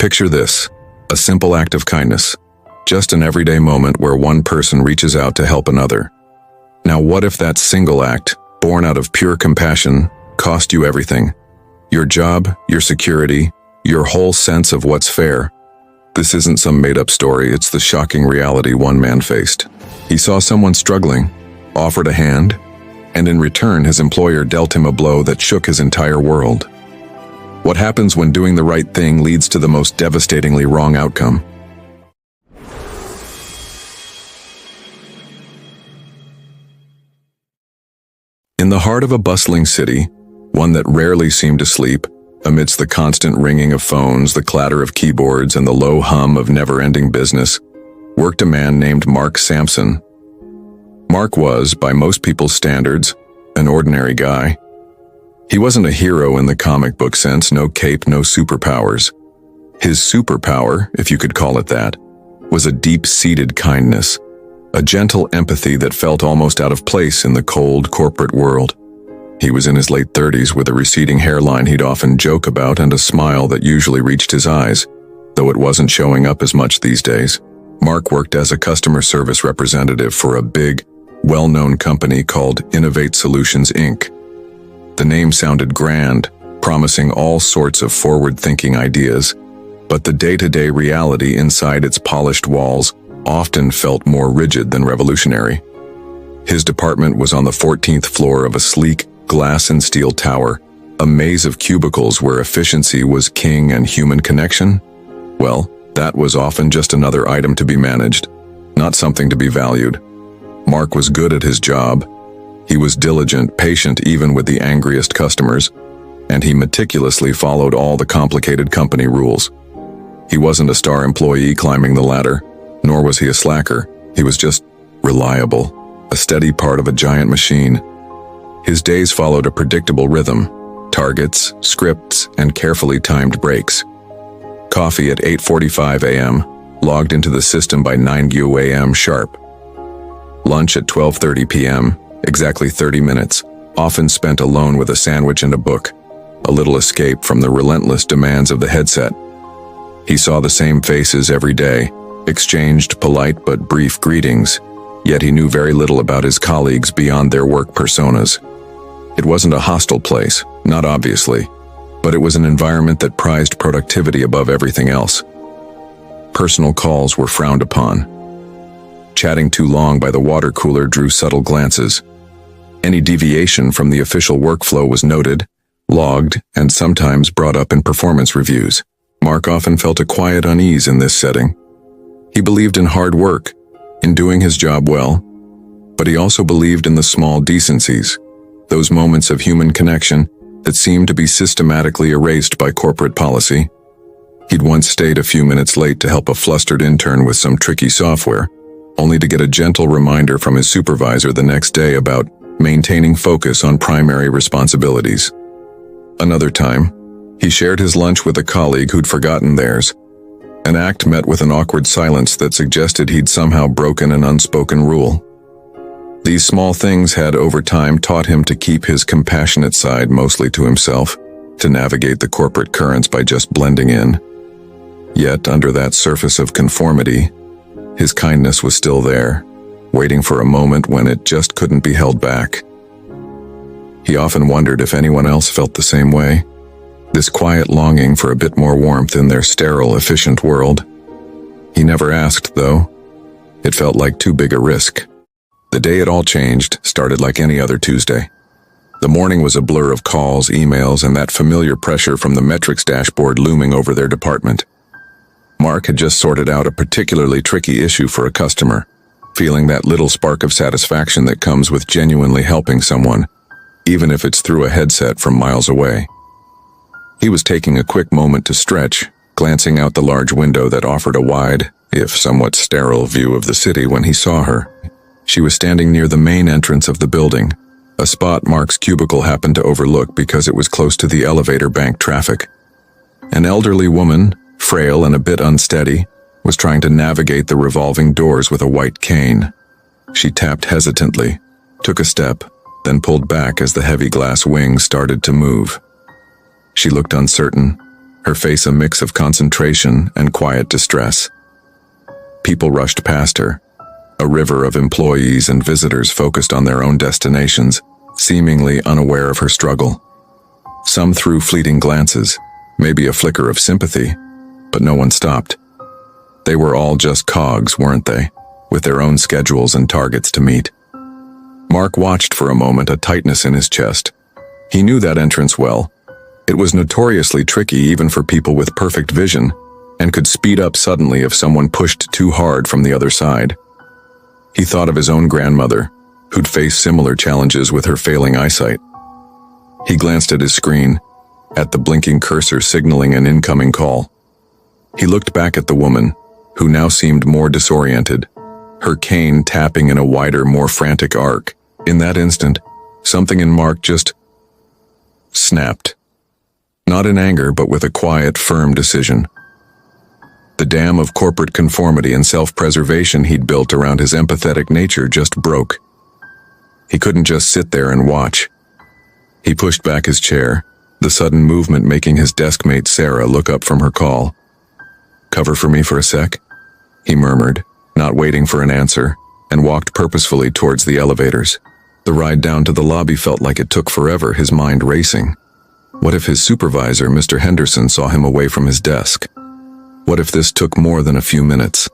Picture this, a simple act of kindness, just an everyday moment where one person reaches out to help another. Now what if that single act, born out of pure compassion, cost you everything? Your job, your security, your whole sense of what's fair. This isn't some made-up story, it's the shocking reality one man faced. He saw someone struggling, offered a hand, and in return his employer dealt him a blow that shook his entire world. What happens when doing the right thing leads to the most devastatingly wrong outcome? In the heart of a bustling city, one that rarely seemed to sleep, amidst the constant ringing of phones, the clatter of keyboards, and the low hum of never-ending business, worked a man named Mark Samson. Mark was, by most people's standards, an ordinary guy. He wasn't a hero in the comic book sense, no cape, no superpowers. His superpower, if you could call it that, was a deep-seated kindness, a gentle empathy that felt almost out of place in the cold corporate world. He was in his late 30s with a receding hairline he'd often joke about and a smile that usually reached his eyes, though it wasn't showing up as much these days. Mark worked as a customer service representative for a big, well-known company called Innovate Solutions Inc. The name sounded grand, promising all sorts of forward-thinking ideas, but the day-to-day reality inside its polished walls often felt more rigid than revolutionary. His department was on the 14th floor of a sleek, glass and steel tower, a maze of cubicles where efficiency was king and human connection. Well, that was often just another item to be managed, not something to be valued. Mark was good at his job. He was diligent, patient even with the angriest customers, and he meticulously followed all the complicated company rules. He wasn't a star employee climbing the ladder, nor was he a slacker. He was just reliable, a steady part of a giant machine. His days followed a predictable rhythm, targets, scripts, and carefully timed breaks. Coffee at 8:45 a.m., logged into the system by 9 a.m. sharp. Lunch at 12:30 p.m., exactly 30 minutes, often spent alone with a sandwich and a book, a little escape from the relentless demands of the headset. He saw the same faces every day, exchanged polite but brief greetings, yet he knew very little about his colleagues beyond their work personas. It wasn't a hostile place, not obviously, but it was an environment that prized productivity above everything else. Personal calls were frowned upon. Chatting too long by the water cooler drew subtle glances. Any deviation from the official workflow was noted, logged, and sometimes brought up in performance reviews. Mark often felt a quiet unease in this setting. He believed in hard work, in doing his job well, but he also believed in the small decencies, those moments of human connection that seemed to be systematically erased by corporate policy. He'd once stayed a few minutes late to help a flustered intern with some tricky software, only to get a gentle reminder from his supervisor the next day about maintaining focus on primary responsibilities. Another time, he shared his lunch with a colleague who'd forgotten theirs, an act met with an awkward silence that suggested he'd somehow broken an unspoken rule. These small things had over time taught him to keep his compassionate side mostly to himself, to navigate the corporate currents by just blending in. Yet under that surface of conformity, his kindness was still there, waiting for a moment when it just couldn't be held back. He often wondered if anyone else felt the same way, this quiet longing for a bit more warmth in their sterile, efficient world. He never asked, though. It felt like too big a risk. The day it all changed started like any other Tuesday. The morning was a blur of calls, emails, and that familiar pressure from the metrics dashboard looming over their department. Mark had just sorted out a particularly tricky issue for a customer, feeling that little spark of satisfaction that comes with genuinely helping someone, even if it's through a headset from miles away. He was taking a quick moment to stretch, glancing out the large window that offered a wide, if somewhat sterile, view of the city when he saw her. She was standing near the main entrance of the building, a spot Mark's cubicle happened to overlook because it was close to the elevator bank traffic. An elderly woman, frail and a bit unsteady, was trying to navigate the revolving doors with a white cane. She tapped hesitantly, took a step, then pulled back as the heavy glass wings started to move. She looked uncertain, her face a mix of concentration and quiet distress. People rushed past her, a river of employees and visitors focused on their own destinations, seemingly unaware of her struggle. Some threw fleeting glances, maybe a flicker of sympathy, but no one stopped. They were all just cogs, weren't they, with their own schedules and targets to meet. Mark watched for a moment, a tightness in his chest. He knew that entrance well. It was notoriously tricky even for people with perfect vision, and could speed up suddenly if someone pushed too hard from the other side. He thought of his own grandmother, who'd faced similar challenges with her failing eyesight. He glanced at his screen, at the blinking cursor signaling an incoming call. He looked back at the woman, who now seemed more disoriented, her cane tapping in a wider, more frantic arc. In that instant, something in Mark just snapped. Not in anger, but with a quiet, firm decision. The dam of corporate conformity and self-preservation he'd built around his empathetic nature just broke. He couldn't just sit there and watch. He pushed back his chair, the sudden movement making his desk mate Sarah look up from her call. "Cover for me for a sec?" he murmured, not waiting for an answer, and walked purposefully towards the elevators. The ride down to the lobby felt like it took forever, his mind racing. What if his supervisor, Mr. Henderson, saw him away from his desk? What if this took more than a few minutes?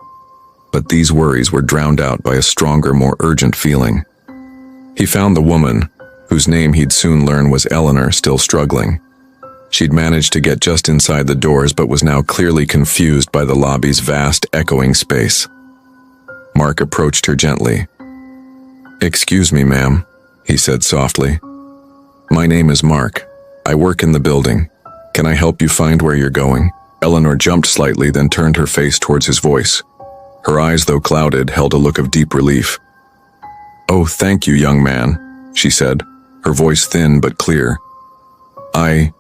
But these worries were drowned out by a stronger, more urgent feeling. He found the woman, whose name he'd soon learn was Eleanor, still struggling. She'd managed to get just inside the doors but was now clearly confused by the lobby's vast, echoing space. Mark approached her gently. "Excuse me, ma'am," he said softly. "My name is Mark. I work in the building. Can I help you find where you're going?" Eleanor jumped slightly, then turned her face towards his voice. Her eyes, though clouded, held a look of deep relief. "Oh, thank you, young man," she said, her voice thin but clear. I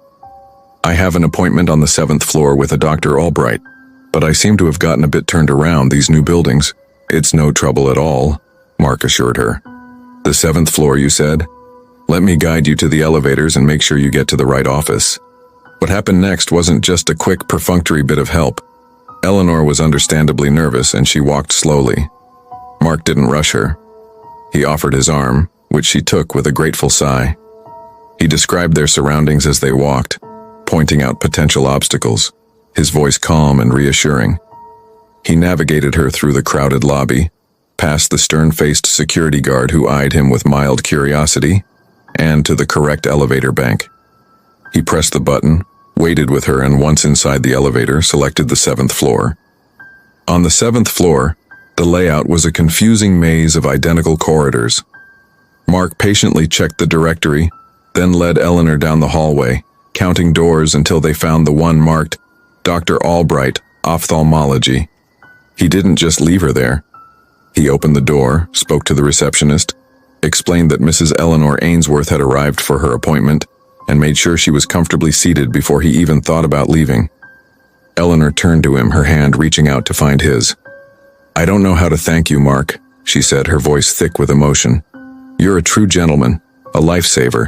have an appointment on the 7th floor with a Dr. Albright, but I seem to have gotten a bit turned around these new buildings." "It's no trouble at all," Mark assured her. "The 7th floor, you said? Let me guide you to the elevators and make sure you get to the right office." What happened next wasn't just a quick, perfunctory bit of help. Eleanor was understandably nervous, and she walked slowly. Mark didn't rush her. He offered his arm, which she took with a grateful sigh. He described their surroundings as they walked, pointing out potential obstacles, his voice calm and reassuring. He navigated her through the crowded lobby, past the stern-faced security guard who eyed him with mild curiosity, and to the correct elevator bank. He pressed the button, waited with her, and once inside the elevator, selected the 7th floor. On the 7th floor, the layout was a confusing maze of identical corridors. Mark patiently checked the directory, then led Eleanor down the hallway, counting doors until they found the one marked Dr. Albright, Ophthalmology. He didn't just leave her there. He opened the door, spoke to the receptionist, explained that Mrs. Eleanor Ainsworth had arrived for her appointment, and made sure she was comfortably seated before he even thought about leaving. Eleanor turned to him, her hand reaching out to find his. "I don't know how to thank you, Mark," she said, her voice thick with emotion. "You're a true gentleman, a lifesaver.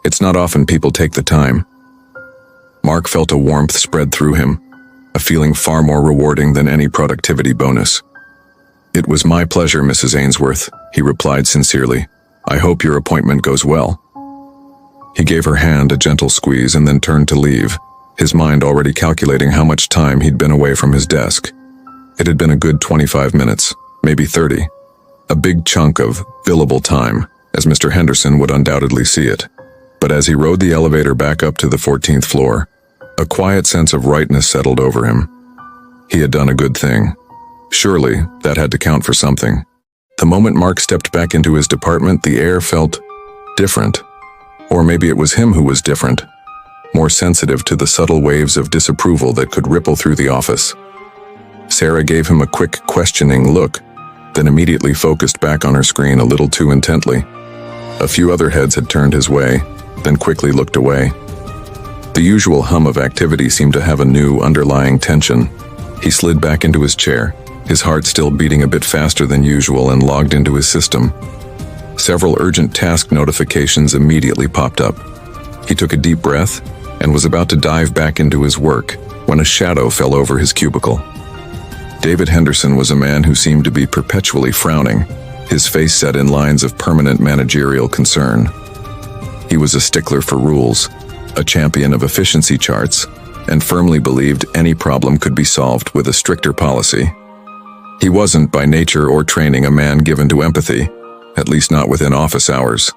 It's not often people take the time." Mark felt a warmth spread through him, a feeling far more rewarding than any productivity bonus. "It was my pleasure, Mrs. Ainsworth," he replied sincerely. "I hope your appointment goes well." He gave her hand a gentle squeeze and then turned to leave, his mind already calculating how much time he'd been away from his desk. It had been a good 25 minutes, maybe 30. A big chunk of billable time, as Mr. Henderson would undoubtedly see it. But as he rode the elevator back up to the 14th floor, a quiet sense of rightness settled over him. He had done a good thing. Surely, that had to count for something. The moment Mark stepped back into his department, the air felt different. Or maybe it was him who was different, more sensitive to the subtle waves of disapproval that could ripple through the office. Sarah gave him a quick, questioning look, then immediately focused back on her screen a little too intently. A few other heads had turned his way, then quickly looked away. The usual hum of activity seemed to have a new, underlying tension. He slid back into his chair, his heart still beating a bit faster than usual, and logged into his system. Several urgent task notifications immediately popped up. He took a deep breath and was about to dive back into his work when a shadow fell over his cubicle. David Henderson was a man who seemed to be perpetually frowning, his face set in lines of permanent managerial concern. He was a stickler for rules, a champion of efficiency charts, and firmly believed any problem could be solved with a stricter policy. He wasn't by nature or training a man given to empathy, at least not within office hours.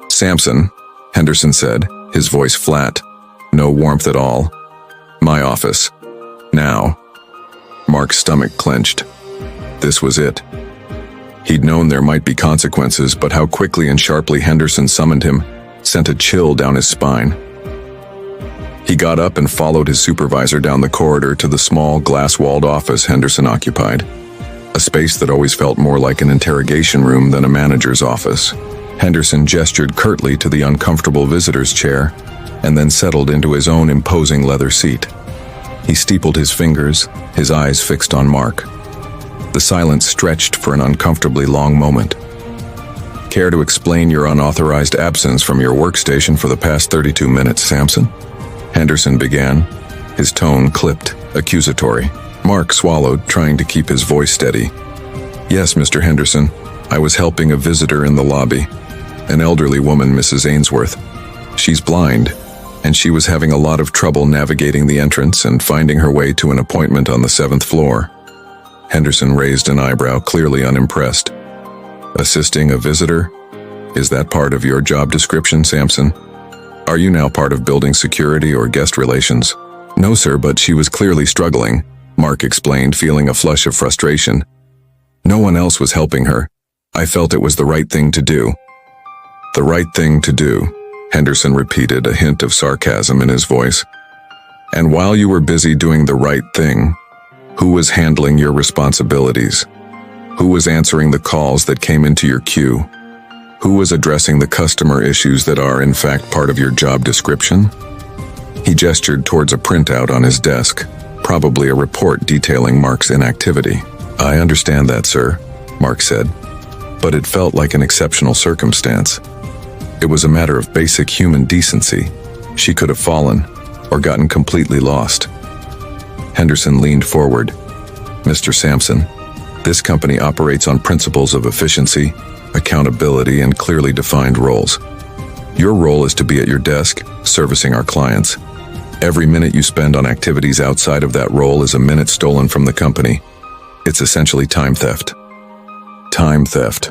"Samson," Henderson said, his voice flat, no warmth at all. "My office. Now." Mark's stomach clenched. This was it. He'd known there might be consequences, but how quickly and sharply Henderson summoned him sent a chill down his spine. He got up and followed his supervisor down the corridor to the small, glass-walled office Henderson occupied, a space that always felt more like an interrogation room than a manager's office. Henderson gestured curtly to the uncomfortable visitor's chair and then settled into his own imposing leather seat. He steepled his fingers, his eyes fixed on Mark. The silence stretched for an uncomfortably long moment. "Care to explain your unauthorized absence from your workstation for the past 32 minutes, Samson?" Henderson began, his tone clipped, accusatory. Mark swallowed, trying to keep his voice steady. "Yes, Mr. Henderson, I was helping a visitor in the lobby, an elderly woman, Mrs. Ainsworth. She's blind, and she was having a lot of trouble navigating the entrance and finding her way to an appointment on the 7th floor." Henderson raised an eyebrow, clearly unimpressed. "Assisting a visitor? Is that part of your job description, Samson? Are you now part of building security or guest relations?" "No, sir, but she was clearly struggling," Mark explained, feeling a flush of frustration. "No one else was helping her. I felt it was the right thing to do." "The right thing to do," Henderson repeated, a hint of sarcasm in his voice. "And while you were busy doing the right thing, who was handling your responsibilities? Who was answering the calls that came into your queue? Who was addressing the customer issues that are, in fact, part of your job description?" He gestured towards a printout on his desk, probably a report detailing Mark's inactivity. "I understand that, sir," Mark said, "but it felt like an exceptional circumstance. It was a matter of basic human decency. She could have fallen, or gotten completely lost." Henderson leaned forward. "Mr. Samson, this company operates on principles of efficiency, accountability, and clearly defined roles. Your role is to be at your desk, servicing our clients. Every minute you spend on activities outside of that role is a minute stolen from the company. It's essentially time theft." Time theft.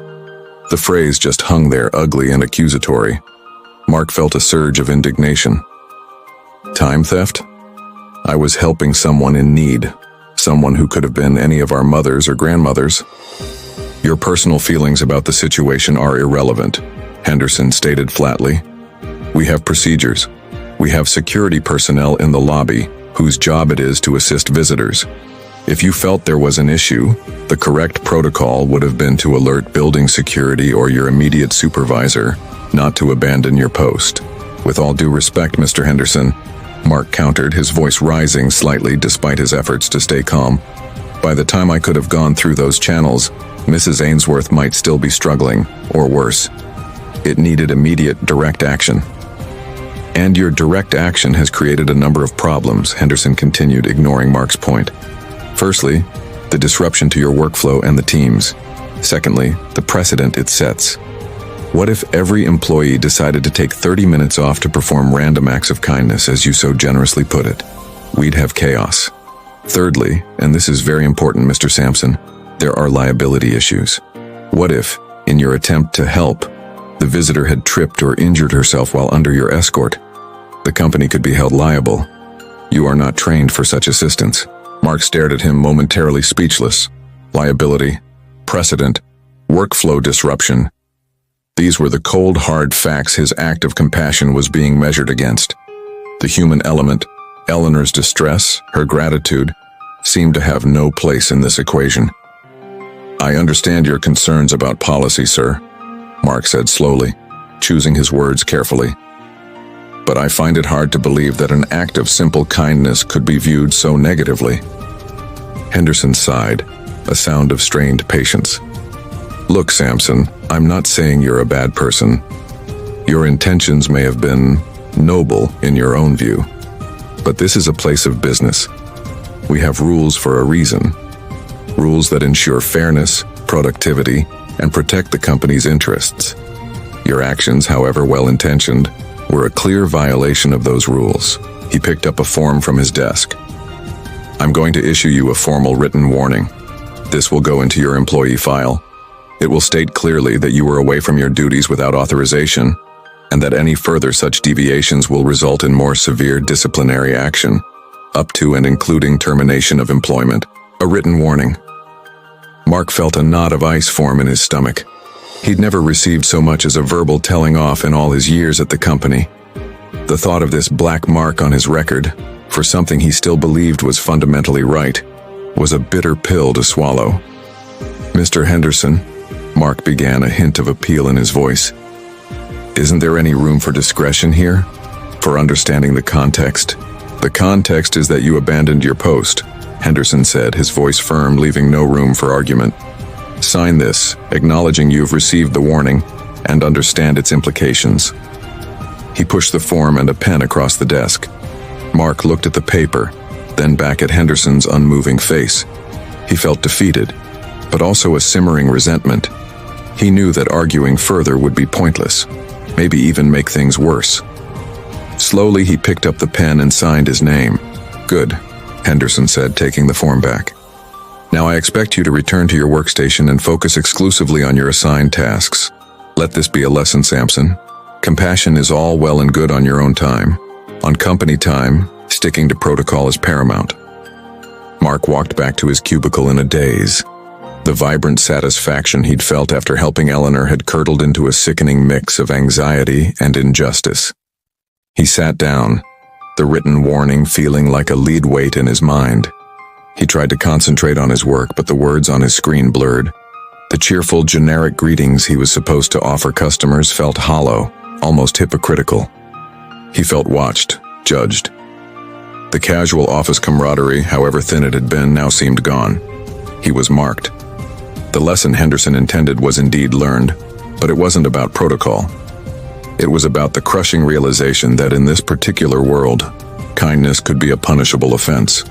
The phrase just hung there, ugly and accusatory. Mark felt a surge of indignation. Time theft? I was helping someone in need, someone who could have been any of our mothers or grandmothers. "Your personal feelings about the situation are irrelevant," Henderson stated flatly. "We have procedures. We have security personnel in the lobby whose job it is to assist visitors. If you felt there was an issue, the correct protocol would have been to alert building security or your immediate supervisor, not to abandon your post." "With all due respect, Mr. Henderson," Mark countered, his voice rising slightly despite his efforts to stay calm. "By the time I could have gone through those channels, Mrs. Ainsworth might still be struggling, or worse. It needed immediate, direct action." "And your direct action has created a number of problems," Henderson continued, ignoring Mark's point. "Firstly, the disruption to your workflow and the team's. Secondly, the precedent it sets. What if every employee decided to take 30 minutes off to perform random acts of kindness, as you so generously put it? We'd have chaos. Thirdly, and this is very important, Mr. Samson, there are liability issues. What if, in your attempt to help, the visitor had tripped or injured herself while under your escort? The company could be held liable. You are not trained for such assistance." Mark stared at him, momentarily speechless. Liability, precedent, workflow disruption. These were the cold, hard facts his act of compassion was being measured against. The human element, Eleanor's distress, her gratitude, seemed to have no place in this equation. "I understand your concerns about policy, sir," Mark said slowly, choosing his words carefully. "But I find it hard to believe that an act of simple kindness could be viewed so negatively." Henderson sighed, a sound of strained patience. "Look, Samson, I'm not saying you're a bad person. Your intentions may have been noble in your own view. But this is a place of business. We have rules for a reason. Rules that ensure fairness, productivity, and protect the company's interests. Your actions, however well-intentioned, were a clear violation of those rules. He picked up a form from his desk. I'm going to issue you a formal written warning. This will go into your employee file. It will state clearly that you were away from your duties without authorization, and that any further such deviations will result in more severe disciplinary action, up to and including termination of employment. A written warning. Mark felt a knot of ice form in his stomach. He'd never received so much as a verbal telling off in all his years at the company. The thought of this black mark on his record, for something he still believed was fundamentally right, was a bitter pill to swallow. Mr. Henderson, Mark began, a hint of appeal in his voice. Isn't there any room for discretion here? For understanding the context? The context is that you abandoned your post, Henderson said, his voice firm, leaving no room for argument. Sign this, acknowledging you've received the warning and understand its implications. He pushed the form and a pen across the desk. Mark looked at the paper, then back at Henderson's unmoving face. He felt defeated, but also a simmering resentment. He knew that arguing further would be pointless, maybe even make things worse. Slowly, he picked up the pen and signed his name. Good, Henderson said, taking the form back. Now I expect you to return to your workstation and focus exclusively on your assigned tasks. Let this be a lesson, Samson. Compassion is all well and good on your own time. On company time, sticking to protocol is paramount. Mark walked back to his cubicle in a daze. The vibrant satisfaction he'd felt after helping Eleanor had curdled into a sickening mix of anxiety and injustice. He sat down, the written warning feeling like a lead weight in his mind. He tried to concentrate on his work, but the words on his screen blurred. The cheerful, generic greetings he was supposed to offer customers felt hollow, almost hypocritical. He felt watched, judged. The casual office camaraderie, however thin it had been, now seemed gone. He was marked. The lesson Henderson intended was indeed learned, but it wasn't about protocol. It was about the crushing realization that in this particular world, kindness could be a punishable offense.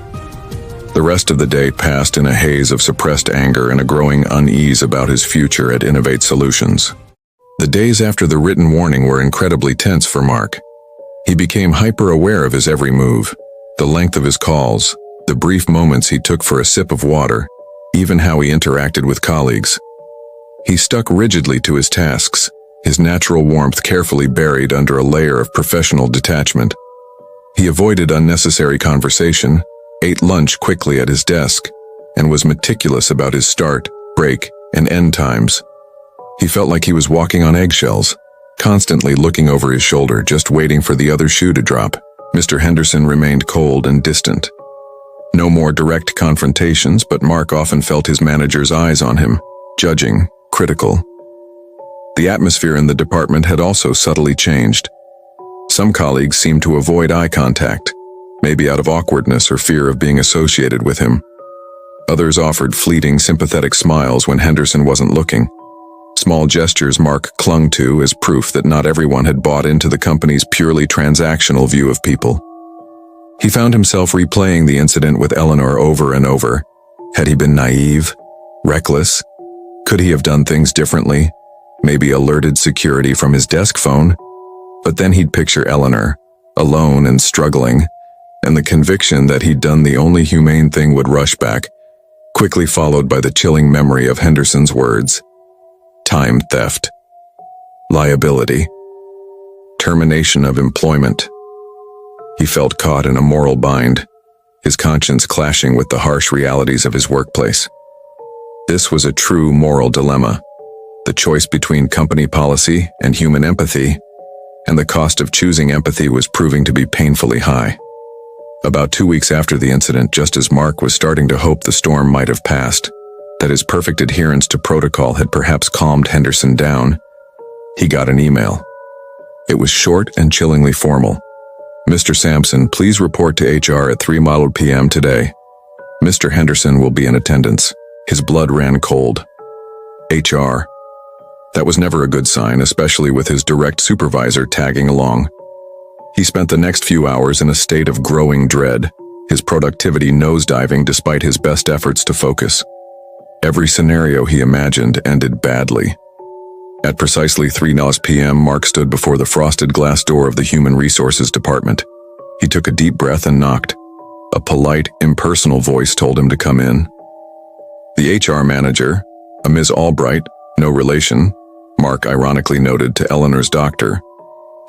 The rest of the day passed in a haze of suppressed anger and a growing unease about his future at Innovate Solutions. The days after the written warning were incredibly tense for Mark. He became hyper-aware of his every move, the length of his calls, the brief moments he took for a sip of water, even how he interacted with colleagues. He stuck rigidly to his tasks, his natural warmth carefully buried under a layer of professional detachment. He avoided unnecessary conversation, ate lunch quickly at his desk, and was meticulous about his start, break, and end times. He felt like he was walking on eggshells, constantly looking over his shoulder, just waiting for the other shoe to drop. Mr. Henderson remained cold and distant. No more direct confrontations, but Mark often felt his manager's eyes on him, judging, critical. The atmosphere in the department had also subtly changed. Some colleagues seemed to avoid eye contact, maybe out of awkwardness or fear of being associated with him. Others offered fleeting, sympathetic smiles when Henderson wasn't looking. Small gestures Mark clung to as proof that not everyone had bought into the company's purely transactional view of people. He found himself replaying the incident with Eleanor over and over. Had he been naive? Reckless? Could he have done things differently? Maybe alerted security from his desk phone? But then he'd picture Eleanor, alone and struggling, and the conviction that he'd done the only humane thing would rush back, quickly followed by the chilling memory of Henderson's words. Time theft. Liability. Termination of employment. He felt caught in a moral bind, his conscience clashing with the harsh realities of his workplace. This was a true moral dilemma, the choice between company policy and human empathy, and the cost of choosing empathy was proving to be painfully high. About 2 weeks after the incident, just as Mark was starting to hope the storm might have passed, that his perfect adherence to protocol had perhaps calmed Henderson down, he got an email. It was short and chillingly formal. Mr. Samson, please report to HR at 3 p.m. today. Mr. Henderson will be in attendance. His blood ran cold. HR. That was never a good sign, especially with his direct supervisor tagging along. He spent the next few hours in a state of growing dread, his productivity nosediving despite his best efforts to focus. Every scenario he imagined ended badly. At precisely 3 p.m., Mark stood before the frosted glass door of the Human Resources Department. He took a deep breath and knocked. A polite, impersonal voice told him to come in. The HR manager, a Ms. Albright, no relation, Mark ironically noted to Eleanor's doctor,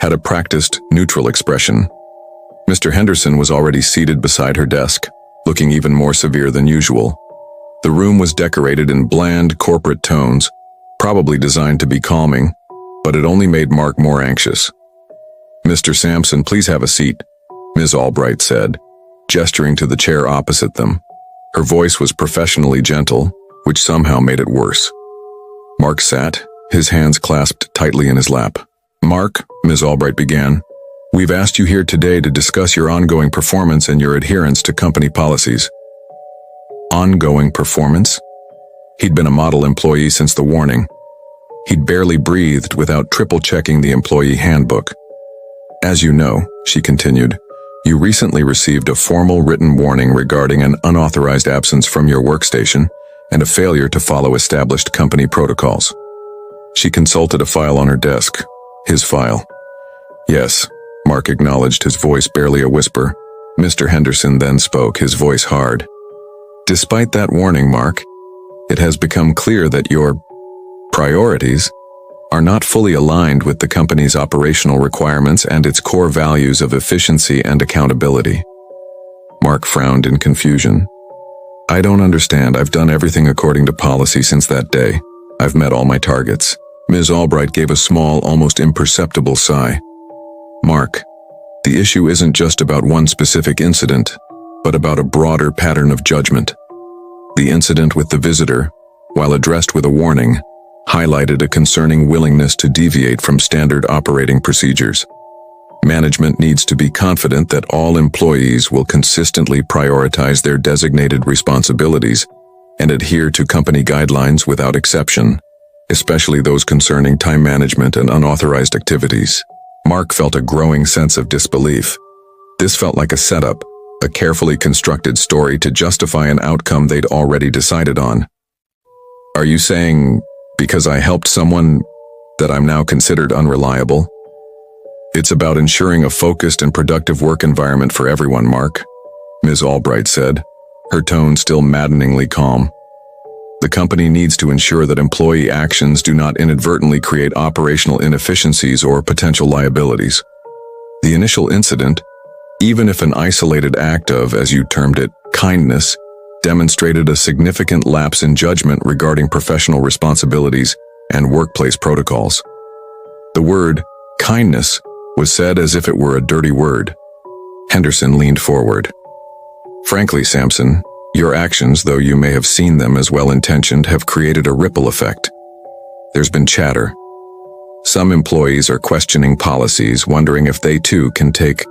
had a practiced, neutral expression. Mr. Henderson was already seated beside her desk, looking even more severe than usual. The room was decorated in bland, corporate tones, probably designed to be calming, but it only made Mark more anxious. "Mr. Samson, please have a seat," Ms. Albright said, gesturing to the chair opposite them. Her voice was professionally gentle, which somehow made it worse. Mark sat, his hands clasped tightly in his lap. "Mark," Ms. Albright began, "we've asked you here today to discuss your ongoing performance and your adherence to company policies." Ongoing performance? He'd been a model employee since the warning. He'd barely breathed without triple-checking the employee handbook. "As you know," she continued, "you recently received a formal written warning regarding an unauthorized absence from your workstation and a failure to follow established company protocols." She consulted a file on her desk. His file. "Yes," Mark acknowledged, his voice barely a whisper. Mr. Henderson then spoke, his voice hard. "Despite that warning, Mark, it has become clear that your priorities are not fully aligned with the company's operational requirements and its core values of efficiency and accountability." Mark frowned in confusion. "I don't understand. I've done everything according to policy since that day. I've met all my targets." Ms. Albright gave a small, almost imperceptible sigh. "Mark, the issue isn't just about one specific incident, but about a broader pattern of judgment. The incident with the visitor, while addressed with a warning, highlighted a concerning willingness to deviate from standard operating procedures. Management needs to be confident that all employees will consistently prioritize their designated responsibilities and adhere to company guidelines without exception, especially those concerning time management and unauthorized activities." Mark felt a growing sense of disbelief. This felt like a setup, a carefully constructed story to justify an outcome they'd already decided on. "Are you saying, because I helped someone, that I'm now considered unreliable?" "It's about ensuring a focused and productive work environment for everyone, Mark," Ms. Albright said, her tone still maddeningly calm. "The company needs to ensure that employee actions do not inadvertently create operational inefficiencies or potential liabilities. The initial incident, even if an isolated act of, as you termed it, kindness, demonstrated a significant lapse in judgment regarding professional responsibilities and workplace protocols." The word, kindness, was said as if it were a dirty word. Henderson leaned forward. "Frankly, Samson, your actions, though you may have seen them as well-intentioned, have created a ripple effect. There's been chatter. Some employees are questioning policies, wondering if they too can take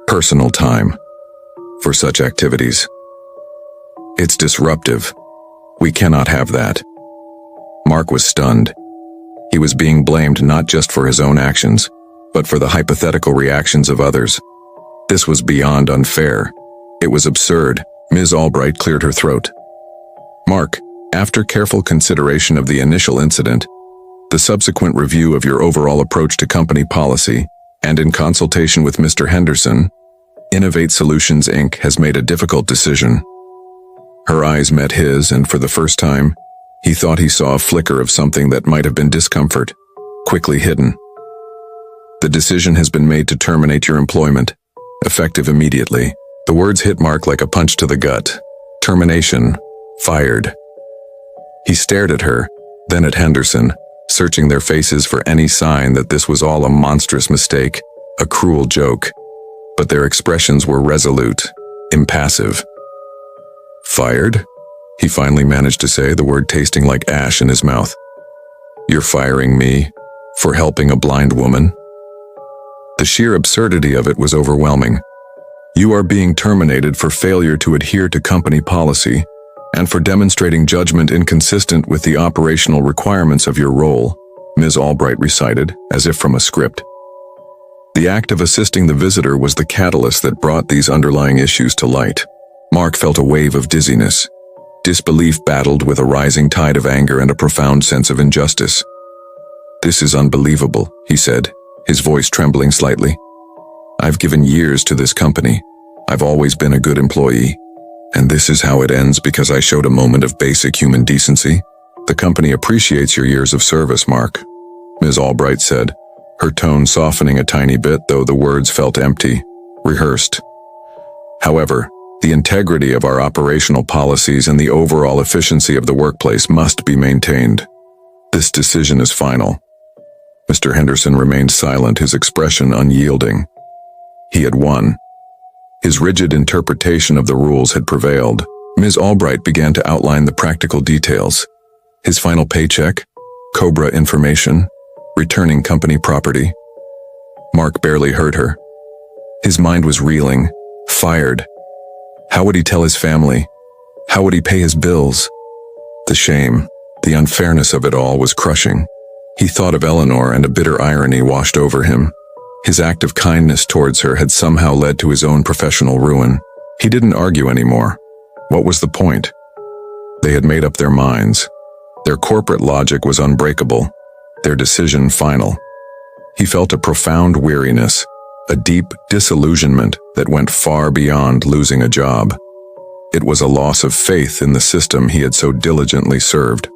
personal time for such activities. It's disruptive. We cannot have that." Mark was stunned. He was being blamed not just for his own actions, but for the hypothetical reactions of others. This was beyond unfair. It was absurd. Ms. Albright cleared her throat. "Mark, after careful consideration of the initial incident, the subsequent review of your overall approach to company policy, and in consultation with Mr. Henderson, Innovate Solutions Inc. has made a difficult decision." Her eyes met his, and for the first time, he thought he saw a flicker of something that might have been discomfort, quickly hidden. "The decision has been made to terminate your employment, effective immediately." The words hit Mark like a punch to the gut. Termination. Fired. He stared at her, then at Henderson, searching their faces for any sign that this was all a monstrous mistake, a cruel joke. But their expressions were resolute, impassive. "Fired?" He finally managed to say, the word tasting like ash in his mouth. "You're firing me for helping a blind woman?" The sheer absurdity of it was overwhelming. "You are being terminated for failure to adhere to company policy and for demonstrating judgment inconsistent with the operational requirements of your role," Ms. Albright recited, as if from a script. The act of assisting the visitor was the catalyst that brought these underlying issues to light. Mark felt a wave of dizziness. Disbelief battled with a rising tide of anger and a profound sense of injustice. "This is unbelievable," he said, his voice trembling slightly. "I've given years to this company. I've always been a good employee. And this is how it ends because I showed a moment of basic human decency? The company appreciates your years of service, Mark," Ms. Albright said, her tone softening a tiny bit, though the words felt empty, rehearsed. "However, the integrity of our operational policies and the overall efficiency of the workplace must be maintained. This decision is final." Mr. Henderson remained silent, his expression unyielding. He had won. His rigid interpretation of the rules had prevailed. Ms. Albright began to outline the practical details. His final paycheck, COBRA information, returning company property. Mark barely heard her. His mind was reeling, fired. How would he tell his family? How would he pay his bills? The shame, the unfairness of it all was crushing. He thought of Eleanor, and a bitter irony washed over him. His act of kindness towards her had somehow led to his own professional ruin. He didn't argue anymore. What was the point? They had made up their minds. Their corporate logic was unbreakable, their decision final. He felt a profound weariness, a deep disillusionment that went far beyond losing a job. It was a loss of faith in the system he had so diligently served.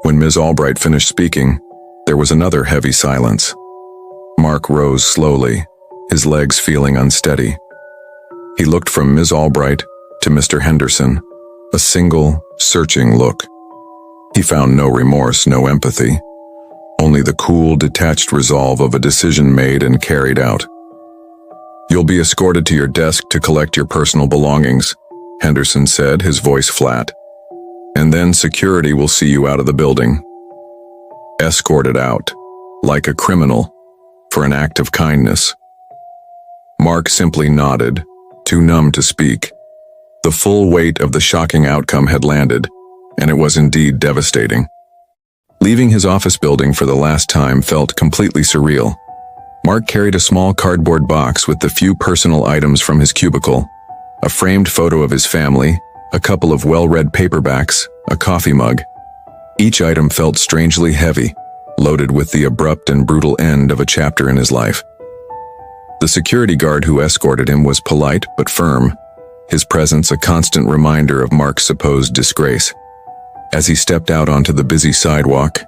When Ms. Albright finished speaking, there was another heavy silence. Mark rose slowly, his legs feeling unsteady. He looked from Ms. Albright to Mr. Henderson, a single, searching look. He found no remorse, no empathy, only the cool, detached resolve of a decision made and carried out. "You'll be escorted to your desk to collect your personal belongings," Henderson said, his voice flat. "And then security will see you out of the building." Escorted out, like a criminal, for an act of kindness. Mark simply nodded, too numb to speak. The full weight of the shocking outcome had landed, and it was indeed devastating. Leaving his office building for the last time felt completely surreal. Mark carried a small cardboard box with the few personal items from his cubicle, a framed photo of his family, a couple of well-read paperbacks, a coffee mug. Each item felt strangely heavy, loaded with the abrupt and brutal end of a chapter in his life. The security guard who escorted him was polite but firm, his presence a constant reminder of Mark's supposed disgrace. As he stepped out onto the busy sidewalk,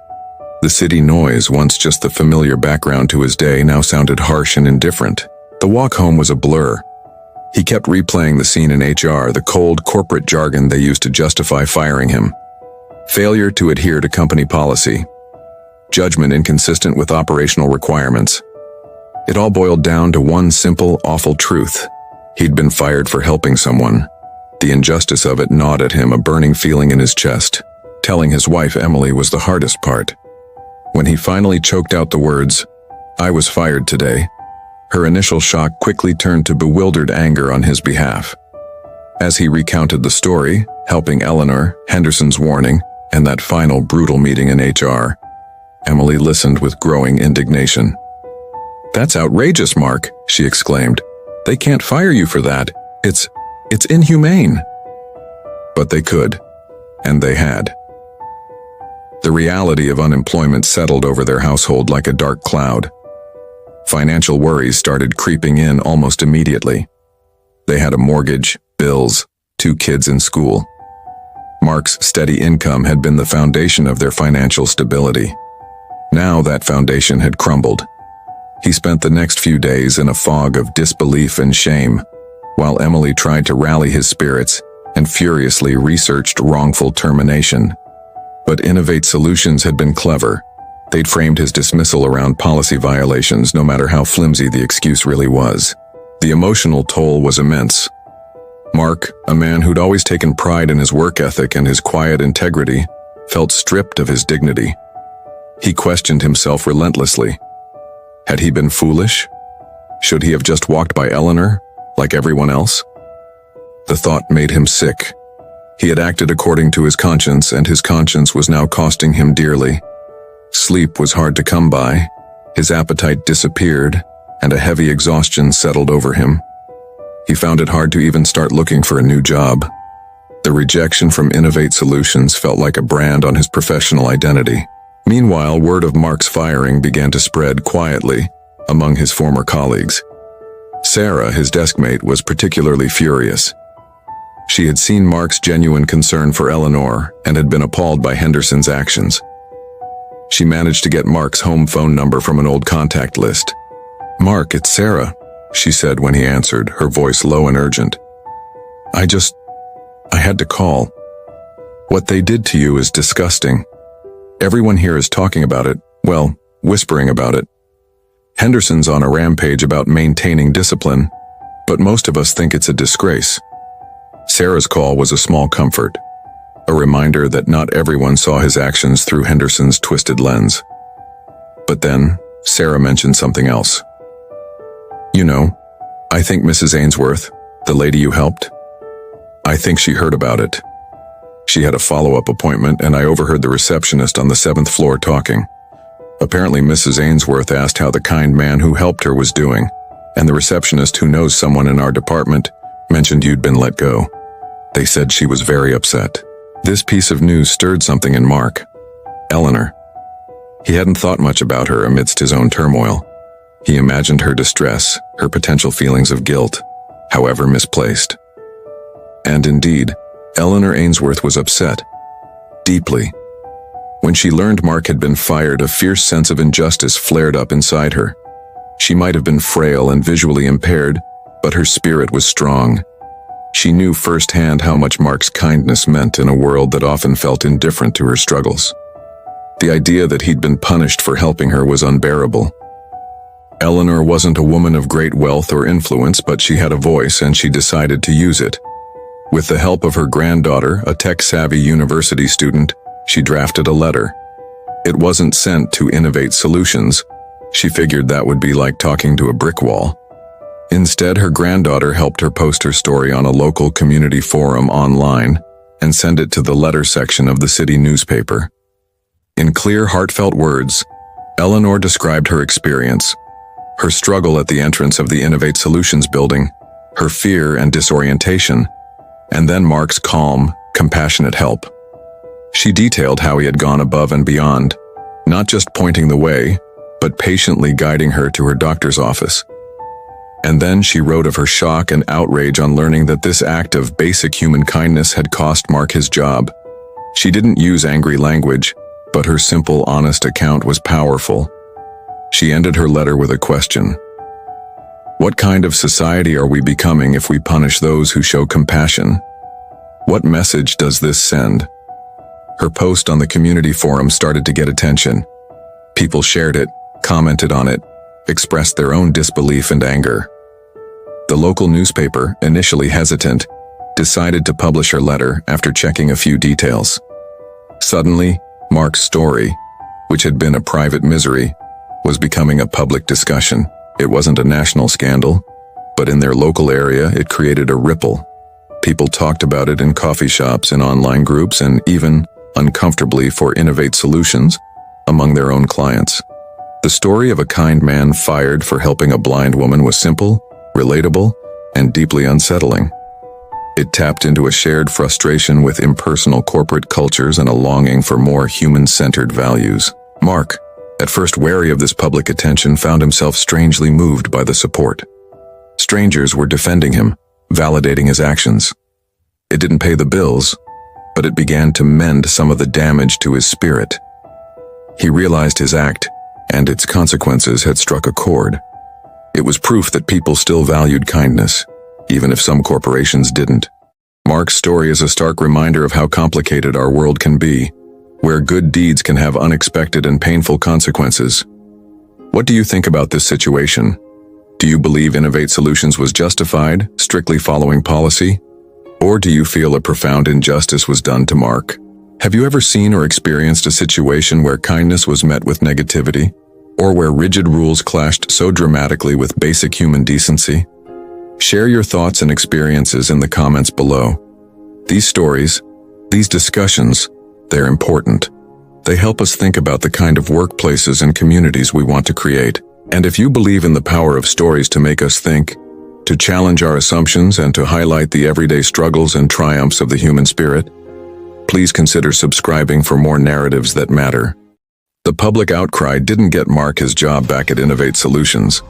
the city noise, once just the familiar background to his day, now sounded harsh and indifferent. The walk home was a blur. He kept replaying the scene in HR, the cold corporate jargon they used to justify firing him. Failure to adhere to company policy. Judgment inconsistent with operational requirements. It all boiled down to one simple, awful truth. He'd been fired for helping someone. The injustice of it gnawed at him, a burning feeling in his chest. Telling his wife Emily was the hardest part. When he finally choked out the words, "I was fired today," her initial shock quickly turned to bewildered anger on his behalf. As he recounted the story, helping Eleanor, Henderson's warning, and that final brutal meeting in HR, Emily listened with growing indignation. "That's outrageous, Mark," she exclaimed. "They can't fire you for that. It's inhumane." But they could, and they had. The reality of unemployment settled over their household like a dark cloud. Financial worries started creeping in almost immediately. They had a mortgage, bills, 2 kids in school. Mark's steady income had been the foundation of their financial stability. Now that foundation had crumbled. He spent the next few days in a fog of disbelief and shame, while Emily tried to rally his spirits and furiously researched wrongful termination. But Innovate Solutions had been clever. They'd framed his dismissal around policy violations, no matter how flimsy the excuse really was. The emotional toll was immense. Mark, a man who'd always taken pride in his work ethic and his quiet integrity, felt stripped of his dignity. He questioned himself relentlessly. Had he been foolish? Should he have just walked by Eleanor, like everyone else? The thought made him sick. He had acted according to his conscience, and his conscience was now costing him dearly. Sleep was hard to come by, his appetite disappeared, and a heavy exhaustion settled over him. He found it hard to even start looking for a new job. The rejection from Innovate Solutions felt like a brand on his professional identity. Meanwhile, word of Mark's firing began to spread quietly among his former colleagues. Sarah, his deskmate, was particularly furious. She had seen Mark's genuine concern for Eleanor and had been appalled by Henderson's actions. She managed to get Mark's home phone number from an old contact list. "Mark, it's Sarah," she said when he answered, her voice low and urgent. I had to call. What they did to you is disgusting. Everyone here is talking about it, well, whispering about it. Henderson's on a rampage about maintaining discipline, but most of us think it's a disgrace." Sarah's call was a small comfort, a reminder that not everyone saw his actions through Henderson's twisted lens. But then, Sarah mentioned something else. "You know, I think Mrs. Ainsworth, the lady you helped, I think she heard about it. She had a follow-up appointment and I overheard the receptionist on the 7th floor talking. Apparently Mrs. Ainsworth asked how the kind man who helped her was doing, and the receptionist who knows someone in our department mentioned you'd been let go. They said she was very upset." This piece of news stirred something in Mark. Eleanor. He hadn't thought much about her amidst his own turmoil. He imagined her distress, her potential feelings of guilt, however misplaced. And indeed, Eleanor Ainsworth was upset. Deeply. When she learned Mark had been fired, a fierce sense of injustice flared up inside her. She might have been frail and visually impaired, but her spirit was strong. She knew firsthand how much Mark's kindness meant in a world that often felt indifferent to her struggles. The idea that he'd been punished for helping her was unbearable. Eleanor wasn't a woman of great wealth or influence, but she had a voice and she decided to use it. With the help of her granddaughter, a tech-savvy university student, she drafted a letter. It wasn't sent to Innovate Solutions. She figured that would be like talking to a brick wall. Instead, her granddaughter helped her post her story on a local community forum online and send it to the letter section of the city newspaper. In clear, heartfelt words, Eleanor described her experience, her struggle at the entrance of the Innovate Solutions building, her fear and disorientation, and then Mark's calm, compassionate help. She detailed how he had gone above and beyond, not just pointing the way, but patiently guiding her to her doctor's office. And then she wrote of her shock and outrage on learning that this act of basic human kindness had cost Mark his job. She didn't use angry language, but her simple, honest account was powerful. She ended her letter with a question. What kind of society are we becoming if we punish those who show compassion? What message does this send? Her post on the community forum started to get attention. People shared it, commented on it, expressed their own disbelief and anger. The local newspaper, initially hesitant, decided to publish her letter after checking a few details. Suddenly, Mark's story, which had been a private misery, was becoming a public discussion. It wasn't a national scandal, but in their local area it created a ripple. People talked about it in coffee shops, in online groups, and even, uncomfortably for Innovate Solutions, among their own clients. The story of a kind man fired for helping a blind woman was simple, relatable, and deeply unsettling. It tapped into a shared frustration with impersonal corporate cultures and a longing for more human-centered values. Mark, at first wary of this public attention, found himself strangely moved by the support. Strangers were defending him, validating his actions. It didn't pay the bills, but it began to mend some of the damage to his spirit. He realized his act and its consequences had struck a chord. It was proof that people still valued kindness, even if some corporations didn't. Mark's story is a stark reminder of how complicated our world can be, where good deeds can have unexpected and painful consequences. What do you think about this situation? Do you believe Innovate Solutions was justified, strictly following policy? Or do you feel a profound injustice was done to Mark? Have you ever seen or experienced a situation where kindness was met with negativity, or where rigid rules clashed so dramatically with basic human decency? Share your thoughts and experiences in the comments below. These stories, these discussions, they're important. They help us think about the kind of workplaces and communities we want to create. And if you believe in the power of stories to make us think, to challenge our assumptions and to highlight the everyday struggles and triumphs of the human spirit, please consider subscribing for more narratives that matter. The public outcry didn't get Mark his job back at Innovate Solutions.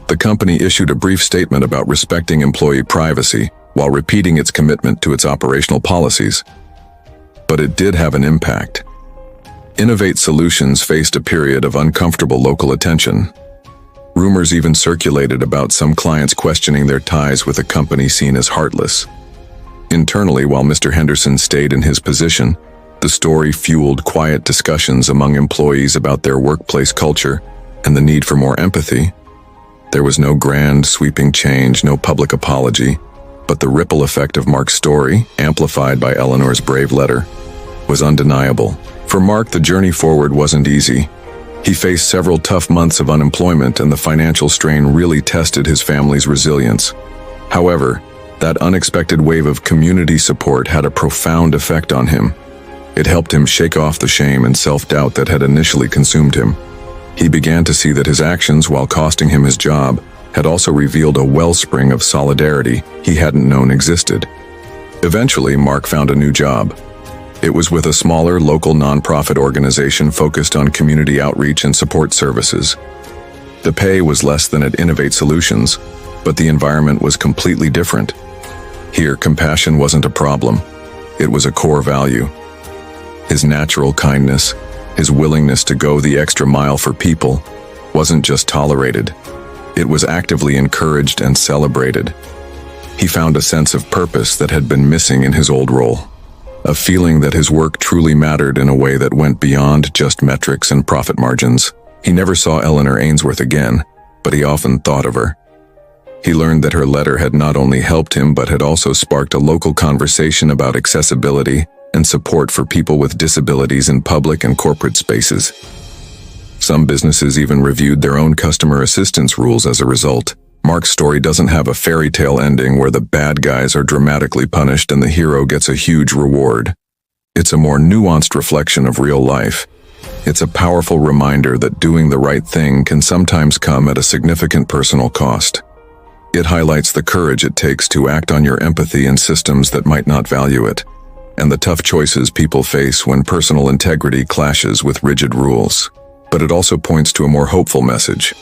The company issued a brief statement about respecting employee privacy while repeating its commitment to its operational policies. But it did have an impact. Innovate Solutions faced a period of uncomfortable local attention. Rumors even circulated about some clients questioning their ties with a company seen as heartless. Internally, while Mr. Henderson stayed in his position, the story fueled quiet discussions among employees about their workplace culture and the need for more empathy. There was no grand, sweeping change, no public apology, but the ripple effect of Mark's story, amplified by Eleanor's brave letter, was undeniable. For Mark, the journey forward wasn't easy. He faced several tough months of unemployment, and the financial strain really tested his family's resilience. However, that unexpected wave of community support had a profound effect on him. It helped him shake off the shame and self-doubt that had initially consumed him. He began to see that his actions, while costing him his job, had also revealed a wellspring of solidarity he hadn't known existed. Eventually, Mark found a new job. It was with a smaller, local nonprofit organization focused on community outreach and support services. The pay was less than at Innovate Solutions, but the environment was completely different. Here, compassion wasn't a problem. It was a core value. His natural kindness, his willingness to go the extra mile for people, wasn't just tolerated. It was actively encouraged and celebrated. He found a sense of purpose that had been missing in his old role. A feeling that his work truly mattered in a way that went beyond just metrics and profit margins. He never saw Eleanor Ainsworth again, but he often thought of her. He learned that her letter had not only helped him but had also sparked a local conversation about accessibility and support for people with disabilities in public and corporate spaces. Some businesses even reviewed their own customer assistance rules as a result. Mark's story doesn't have a fairy tale ending where the bad guys are dramatically punished and the hero gets a huge reward. It's a more nuanced reflection of real life. It's a powerful reminder that doing the right thing can sometimes come at a significant personal cost. It highlights the courage it takes to act on your empathy in systems that might not value it, and the tough choices people face when personal integrity clashes with rigid rules. But it also points to a more hopeful message.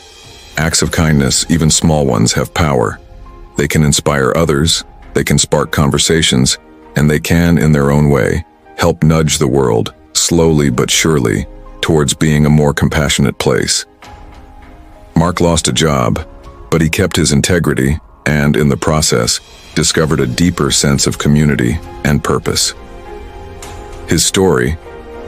Acts of kindness, even small ones, have power. They can inspire others, they can spark conversations, and they can, in their own way, help nudge the world, slowly but surely, towards being a more compassionate place. Mark lost a job, but he kept his integrity and, in the process, discovered a deeper sense of community and purpose. His story,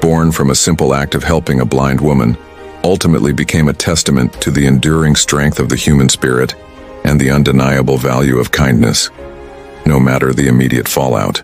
born from a simple act of helping a blind woman, ultimately became a testament to the enduring strength of the human spirit and the undeniable value of kindness, no matter the immediate fallout.